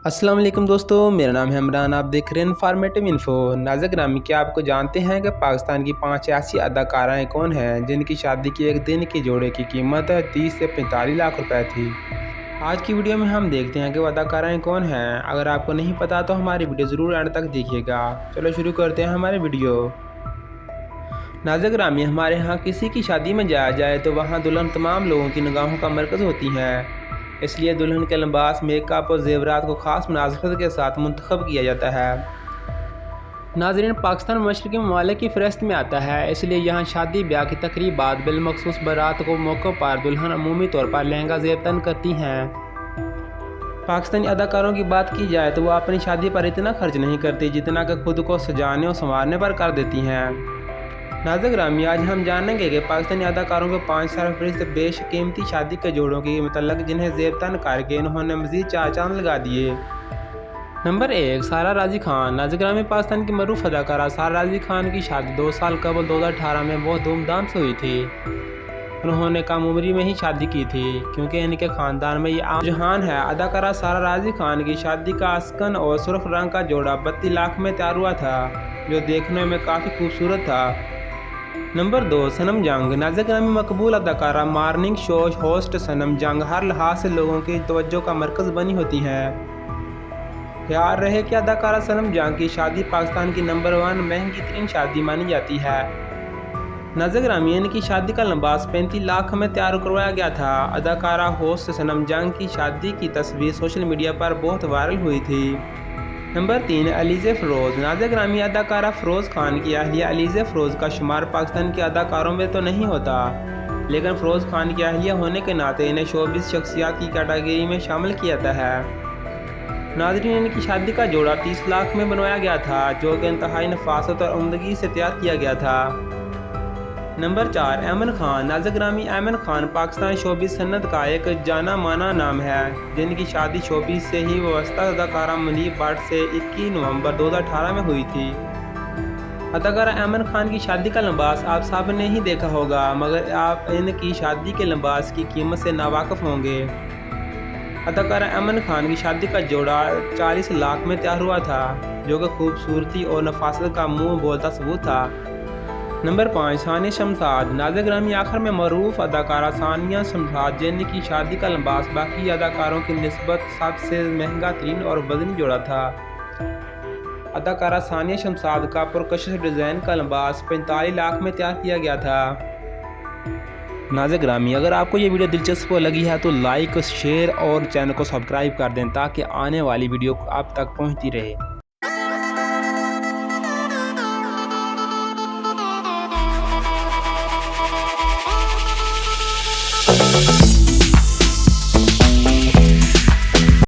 अस्सलाम वालेकुम दोस्तों, मेरा नाम है इमरान। आप देख रहे हैं इन्फॉर्मेटिव इन्फो। नाज़रीन ग्रामी, क्या आपको जानते हैं कि पाकिस्तान की 5 ऐसी अदाकाराएँ कौन हैं जिनकी शादी की एक दिन के जोड़े की कीमत 30 से 45 लाख रुपए थी। आज की वीडियो में हम देखते हैं कि वो अदाकाराएँ कौन हैं। अगर आपको नहीं पता तो हमारी वीडियो ज़रूर एंड तक देखिएगा। चलो शुरू करते हैं हमारी वीडियो। नाज़रीन ग्रामी, हमारे यहाँ किसी की शादी में जाया जाए तो वहाँ दुल्हन तमाम लोगों की निगाहों का मरकज़ होती है। इसलिए दुल्हन के लिबास, मेकअप और जेवरात को ख़ास मुनासबत के साथ मुंतखब किया जाता है। नाज़रीन, पाकिस्तान मशरक़ी ममालिक की फ़हरिस्त में आता है, इसलिए यहाँ शादी ब्याह की तकरीबात बिलमखसूस बारात को मौक़ों पर दुल्हन अमूमी तौर पर लहंगा ज़ेब तन करती हैं। पाकिस्तानी अदाकारों की बात की जाए तो वो अपनी शादी पर इतना खर्च नहीं करती जितना कि खुद को सजाने और संवारने पर कर देती हैं। नाज़रीन ग्रामी, आज हम जानेंगे कि पाकिस्तानी अदाकारों के 5 सरफहरिस्त बेशकीमती शादी के जोड़ों के मतलब जिन्हें ज़ेब तन करके इन्होंने मज़ीद 4 चांद लगा दिए। नंबर 1, सारा राज़ी खान। नाज़रीन ग्रामी, पाकिस्तान की मरूफ अदाकारा सारा राज़ी खान की शादी 2 साल कबल 2018 में बहुत धूमधाम से हुई थी। उन्होंने कम उम्री में ही शादी की थी क्योंकि इनके ख़ानदान में ये आम रुझान है। अदाकारा सारा राज़ी खान की शादी का अस्कन और सुर्ख रंग का जोड़ा 32 लाख में तैयार हुआ था, जो देखने में काफ़ी खूबसूरत था। नंबर 2, सनम जंग। नाज़रीन ग्रामी, मकबूल अदाकारा मॉर्निंग शो होस्ट सनम जंग हर लिहाज से लोगों की तवज्जो का मरकज़ बनी होती हैं। याद रहे कि अदाकारा सनम जंग की शादी पाकिस्तान की नंबर 1 महंगी तरीन शादी मानी जाती है। नाज़रीन ग्रामी, इनकी शादी का लिबास 35 लाख में तैयार करवाया गया था। अदाकारा होस्ट सनम जंग की शादी की तस्वीर सोशल मीडिया पर बहुत वायरल हुई थी। नंबर 3, अलीज़े फ़रोज़। नाज़रीन ग्रामी, अदाकारा फ़रोज़ खान की अहलिया अलीज़े फ़रोज़ का शुमार पाकिस्तान के अदाकारों में तो नहीं होता, लेकिन फ़रोज़ खान की अहलिया होने के नाते इन्हें शोबिज़ शख्सियात की कैटेगरी में शामिल किया जाता है। नाज़रीन, इनकी शादी का जोड़ा 30 लाख में बनवाया गया था, जो कि इंतहाई नफासत और उम्दगी से तैयार किया गया था। नंबर 4, ऐमन खान। नाज़रीन ग्रामी, ऐमन खान पाकिस्तान शोबिज़ सन्नत का एक जाना माना नाम है, जिनकी शादी शोबिज़ से ही वाबस्ता अदाकारा मुनीब भट्ट से 21 नवंबर 2018 में हुई थी। अदाकारा ऐमन खान की शादी का लिबास आप सब ने ही देखा होगा, मगर आप इनकी शादी के लिबास की कीमत से नावाकिफ़ होंगे। अदाकारा ऐमन खान की शादी का जोड़ा 40 लाख में तैयार हुआ था, जो कि खूबसूरती और नफासत का मुँह बोलता सबूत था। नंबर 5, सानिया शमशाद। नाज़रीन ग्रामी, आखिर में मरूफ अदाकारा सानिया शमशाद जिनकी शादी का लिबास बाकी अदाकारों की निस्बत सबसे महंगा तरीन और वज़नी जोड़ा था। अदाकारा सानिया शमशाद का पुरकशिश डिज़ाइन का लिबास 45 लाख में तैयार किया गया था। नाज़रीन ग्रामी, अगर आपको ये वीडियो दिलचस्प लगी है तो लाइक, शेयर और चैनल को सब्सक्राइब कर दें ताकि आने वाली वीडियो आप तक पहुँचती रहे।